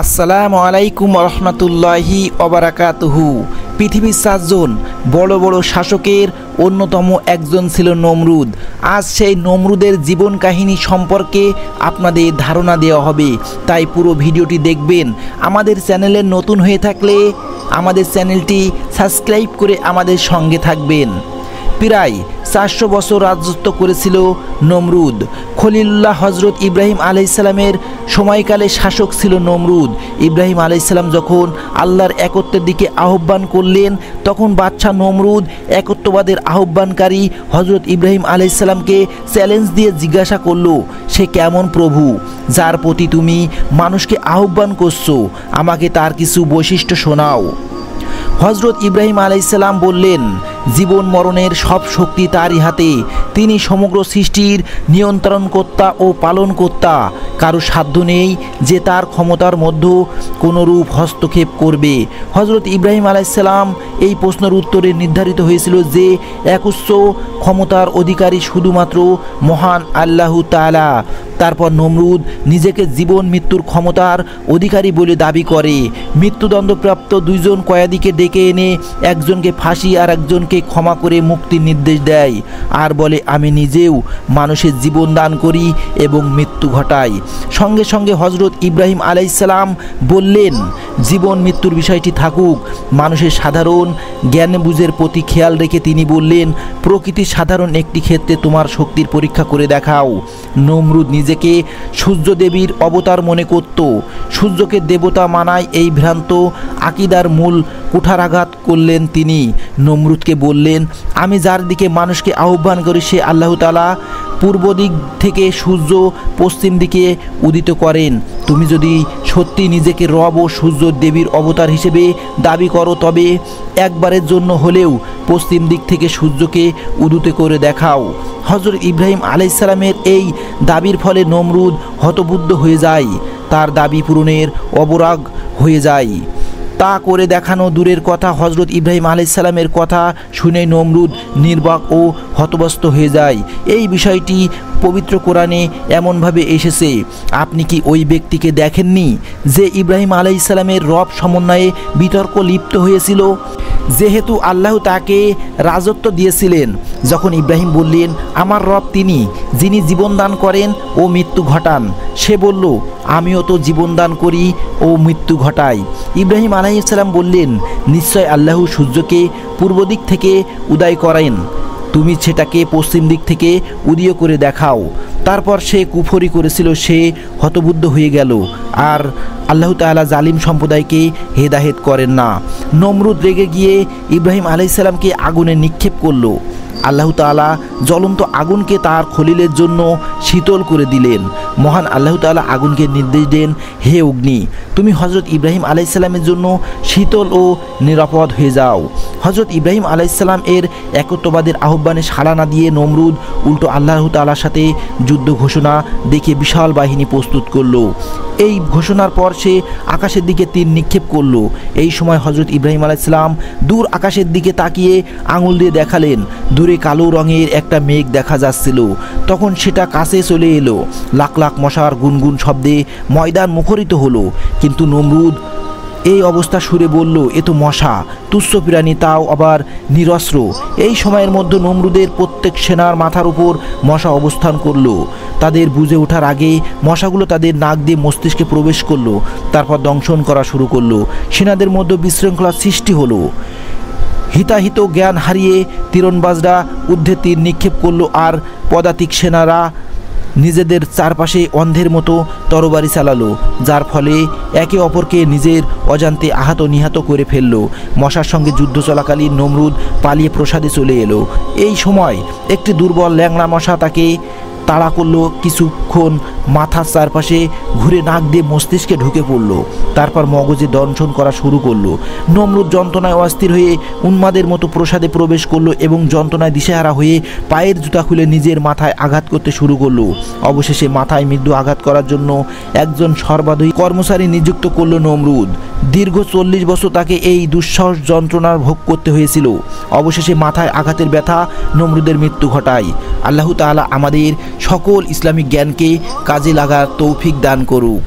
আসসালামু আলাইকুম রহমতুল্লাহি ওবারাকাতুহু। পৃথিবীর 7 জন বড় বড় শাসকের অন্যতম একজন ছিল নমরুদ। আজ সেই নমরুদের জীবন কাহিনী সম্পর্কে আপনাদের ধারণা দেওয়া হবে, তাই পুরো ভিডিওটি দেখবেন। আমাদের চ্যানেলে নতুন হয়ে থাকলে আমাদের চ্যানেলটি সাবস্ক্রাইব করে আমাদের সঙ্গে থাকবেন। প্রায় 400 বছর রাজত্ব করেছিল নমরুদ। খলিলুল্লাহ হজরত ইব্রাহিম আলাইসাল্লামের সময়কালে শাসক ছিল নমরুদ। ইব্রাহিম আলাইসাল্লাম যখন আল্লাহর একত্বের দিকে আহ্বান করলেন, তখন বাদশাহ নমরুদ একত্ববাদের আহ্বানকারী হজরত ইব্রাহিম আলাইসাল্লামকে চ্যালেঞ্জ দিয়ে জিজ্ঞাসা করলো, সে কেমন প্রভু যার প্রতি তুমি মানুষকে আহ্বান করছো? আমাকে তার কিছু বৈশিষ্ট্য শোনাও। হজরত ইব্রাহিম আলাইসাল্লাম বললেন, জীবন মরণের সব শক্তি তারই হাতে। তিনি সমগ্র সৃষ্টির নিয়ন্ত্রণকর্তা ও পালনকর্তা। কারো সাধ্য নেই যে তার ক্ষমতার মধ্যে কোনোরূপ হস্তক্ষেপ করবে। হজরত ইব্রাহিম আলাইসাল্লাম এই প্রশ্নের উত্তরে নির্ধারিত হয়েছিল যে একউচ্চ ক্ষমতার অধিকারী শুধুমাত্র মহান আল্লাহ তাআলা। তারপর নমরুদ নিজেকে জীবন মৃত্যুর ক্ষমতার অধিকারী বলে দাবি করে। মৃত্যুদণ্ডপ্রাপ্ত 2 জন কয়েদিকে ডেকে এনে একজনকে ফাঁসি আর একজনকে ক্ষমা করে মুক্তির নির্দেশ দেয়, আর বলে, আমি নিজেও মানুষের জীবন দান করি এবং মৃত্যু ঘটাই। সঙ্গে সঙ্গে হজরত ইব্রাহিম আলাইসাল্লাম বললেন, জীবন মৃত্যুর বিষয়টি থাকুক, মানুষের সাধারণ জ্ঞান বুঝের প্রতি খেয়াল রেখে তিনি বললেন, প্রকৃতির সাধারণ একটি ক্ষেত্রে তোমার শক্তির পরীক্ষা করে দেখাও। নমরুদ নিজেকে সূর্য দেবীর অবতার মনে করত। সূর্যকে দেবতা মানায় এই ভ্রান্ত আকিদার মূল কুঠারাঘাত করলেন তিনি। নমরুদকে বললেন, আমি যার দিকে মানুষকে আহ্বান করি সে আল্লাহ তাআলা পূর্ব দিক থেকে সূর্য পশ্চিম দিকে উদিত করেন। তুমি যদি সত্যি নিজেকে রব ও সূর্য দেবীর অবতার হিসেবে দাবি করো, তবে একবারের জন্য হলেও পশ্চিম দিক থেকে সূর্যকে উদিত করে দেখাও। হজরত ইব্রাহিম আলাইসাল্লামের এই দাবির ফলে নমরুদ হতবুদ্ধ হয়ে যায়। তার দাবি পূরণের অবরাগ হয়ে যায়। তা করে দেখানো দূরের কথা, হজরত ইব্রাহিম আলাইসাল্লামের কথা শুনে নমরুদ নির্বাক ও হতবস্ত হয়ে যায়। এই বিষয়টি পবিত্র কোরআনে এমনভাবে এসেছে, আপনি কি ওই ব্যক্তিকে দেখেননি যে ইব্রাহিম আলাইসাল্লামের রব সমন্বয়ে বিতর্ক লিপ্ত হয়েছিল? যেহেতু আল্লাহ তাকে রাজত্ব দিয়েছিলেন। যখন ইব্রাহিম বললেন, আমার রব তিনি যিনি জীবন দান করেন ও মৃত্যু ঘটান, সে বলল, আমিও তো জীবন দান করি ও মৃত্যু ঘটাই। ইব্রাহিম আলাইহিসসালাম বললেন, নিশ্চয় আল্লাহ সূর্যকে পূর্ব দিক থেকে উদয় করেন, তুমি সেটাকে পশ্চিম দিক থেকে উদয় করে দেখাও। তারপর সে কুফরি করেছিল, সে হতবুদ্ধ হয়ে গেল। আর আল্লাহ তাআলা জালিম সম্প্রদায়কে হেদায়েত করেন না। নমরুদ রেগে গিয়ে ইব্রাহিম আলাইহিসসালামকে আগুনে নিক্ষেপ করলো। আল্লাহ তাআলা জ্বলন্ত আগুনকে তার খলিলের জন্য শীতল করে দিলেন। মহান আল্লাহ তাআলা আগুনকে নির্দেশ দেন, হে অগ্নি, তুমি হজরত ইব্রাহিম আলাইহিসসালামের জন্য শীতল ও নিরাপদ হয়ে যাও। হজরত ইব্রাহিম আলাইহিসসালাম এর একত্ববাদের আহ্বানে সাড়া না দিয়ে নমরুদ উল্টো আল্লাহ তাআলার সাথে যুদ্ধ ঘোষণা দেখে বিশাল বাহিনী প্রস্তুত করলো। এই ঘোষণার পর সে আকাশের দিকে তীর নিক্ষেপ করলো। এই সময় হজরত ইব্রাহিম আলাইহিসসালাম দূর আকাশের দিকে তাকিয়ে আঙুল দিয়ে দেখালেন, দূরে কালো রঙের একটা মেঘ দেখা যাচ্ছিল। তখন সেটা কাছে চলে এলো। লাখ লাখ মশার গুনগুন শব্দে ময়দান মুখরিত হলো। কিন্তু নমরুদ এই অবস্থা সুরে বলল, এ তো মশা, তুচ্ছ প্রাণী, তাও আবার নিরস্ত্র। এই সময়ের মধ্যে নমরুদের প্রত্যেক সেনার মাথার উপর মশা অবস্থান করলো। তাদের বুঝে ওঠার আগে মশাগুলো তাদের নাক দিয়ে মস্তিষ্কে প্রবেশ করলো, তারপর দংশন করা শুরু করলো। সেনাদের মধ্যে বিশৃঙ্খলার সৃষ্টি হলো। হিতাহিত জ্ঞান হারিয়ে তীরন্দাজরা ঊর্ধ্বে তীর নিক্ষেপ করলো, আর পদাতিক সেনারা নিজেদের চারপাশে অন্ধের মতো তরবারি চালালো, যার ফলে একে অপরকে নিজের অজান্তে আহত নিহত করে ফেললো। মশার সঙ্গে যুদ্ধ চলাকালীন নমরুদ পালিয়ে প্রসাদে চলে এলো। এই সময় একটি দুর্বল ল্যাংড়া মশা তাকে তাড়া করলো। কিছুক্ষণ মাথার চারপাশে ঘুরে নাক দিয়ে মস্তিষ্কে ঢুকে পড়লো, তারপর মগজে দংশন করা শুরু করলো। নমরুদ যন্ত্রণায় অস্থির হয়ে উন্মাদের মতো প্রসাদে প্রবেশ করলো এবং যন্ত্রণায় দিশেহারা হয়ে পায়ের জুতা খুলে নিজের মাথায় আঘাত করতে শুরু করলো। অবশেষে মাথায় মৃদু আঘাত করার জন্য একজন সর্বাধিক কর্মচারী নিযুক্ত করলো নমরুদ। দীর্ঘ 40 বছর তাকে এই দুঃসাহস যন্ত্রণার ভোগ করতে হয়েছিল। অবশেষে মাথায় আঘাতের ব্যথা নমরুদের মৃত্যু ঘটায়। আল্লাহ তাআলা আমাদের সকল ইসলামিক জ্ঞানকে কাজে লাগার তৌফিক দান করুক।